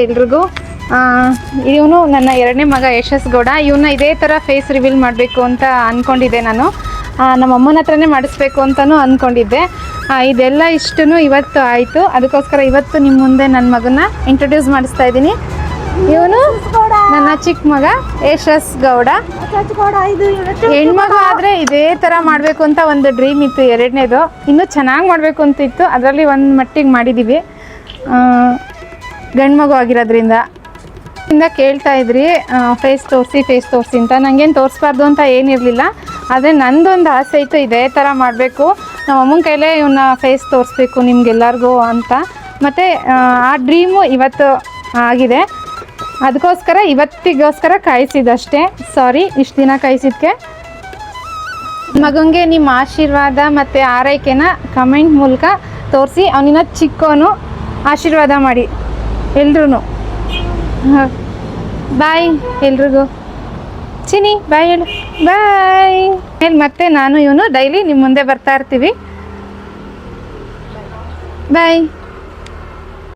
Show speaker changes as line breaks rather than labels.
ಎಲ್ರಿಗೂ ಇವನು ನನ್ನ ಎರಡನೇ ಮಗ ಯಶಸ್ ಗೌಡ. ಇವನ್ನ ಇದೇ ಥರ ಫೇಸ್ ರಿವೀಲ್ ಮಾಡಬೇಕು ಅಂತ ಅಂದ್ಕೊಂಡಿದ್ದೆ. ನಾನು ನಮ್ಮ ಅಮ್ಮನ ಹತ್ರನೇ ಮಾಡಿಸ್ಬೇಕು ಅಂತಲೂ ಅಂದ್ಕೊಂಡಿದ್ದೆ. ಇದೆಲ್ಲ ಇಷ್ಟು ಇವತ್ತು ಆಯಿತು. ಅದಕ್ಕೋಸ್ಕರ ಇವತ್ತು ನಿಮ್ಮ ಮುಂದೆ ನನ್ನ ಮಗನ ಇಂಟ್ರೊಡ್ಯೂಸ್ ಮಾಡಿಸ್ತಾ ಇದ್ದೀನಿ. ಇವನು ನನ್ನ ಚಿಕ್ಕ ಮಗ ಯಶಸ್ ಗೌಡ. ಹೆಣ್ಮಗು ಆದರೆ ಇದೇ ಥರ ಮಾಡಬೇಕು ಅಂತ ಒಂದು ಡ್ರೀಮ್ ಇತ್ತು. ಎರಡನೇದು ಇನ್ನೂ ಚೆನ್ನಾಗಿ ಮಾಡಬೇಕು ಅಂತ ಇತ್ತು. ಅದರಲ್ಲಿ ಒಂದು ಮಟ್ಟಿಗೆ ಮಾಡಿದ್ದೀವಿ. ಗಂಡು ಮಗು ಆಗಿರೋದ್ರಿಂದ ಕೇಳ್ತಾ ಇದ್ರಿ ಫೇಸ್ ತೋರಿಸಿ ಅಂತ. ನನಗೇನು ತೋರಿಸ್ಬಾರ್ದು ಅಂತ ಏನಿರಲಿಲ್ಲ. ಆದರೆ ನಂದೊಂದು ಆಸೆ ಇತ್ತು, ಇದೇ ಥರ ಮಾಡಬೇಕು, ನಮ್ಮ ಅಮ್ಮನ ಕೈಲೇ ಇವನ್ನ ಫೇಸ್ ತೋರಿಸ್ಬೇಕು ನಿಮ್ಗೆಲ್ಲರಿಗೂ ಅಂತ. ಮತ್ತು ಆ ಡ್ರೀಮು ಇವತ್ತು ಆಗಿದೆ. ಅದಕ್ಕೋಸ್ಕರ ಇವತ್ತಿಗೋಸ್ಕರ ಕಾಯಿಸಿದಷ್ಟೇ. ಸಾರಿ ಇಷ್ಟು ದಿನ ಕಾಯಿಸಿದ್ದಕ್ಕೆ. ಮಗನಿಗೆ ನಿಮ್ಮ ಆಶೀರ್ವಾದ ಮತ್ತು ಆರೈಕೆನ ಕಮೆಂಟ್ ಮೂಲಕ ತೋರಿಸಿ. ಅವನಿನ್ನ ಚಿಕ್ಕವನು, ಆಶೀರ್ವಾದ ಮಾಡಿ ಎಲ್ರೂ. ಬಾಯ್ ಎಲ್ರಿಗೂ. ಚಿನಿ ಬಾಯ್ ಹೇಳು. ಬಾಯ್. ಮತ್ತೆ ನಾನು ಇವನು ಡೈಲಿ ನಿಮ್ಮ ಮುಂದೆ ಬರ್ತಾ ಇರ್ತೀವಿ. ಬಾಯ್.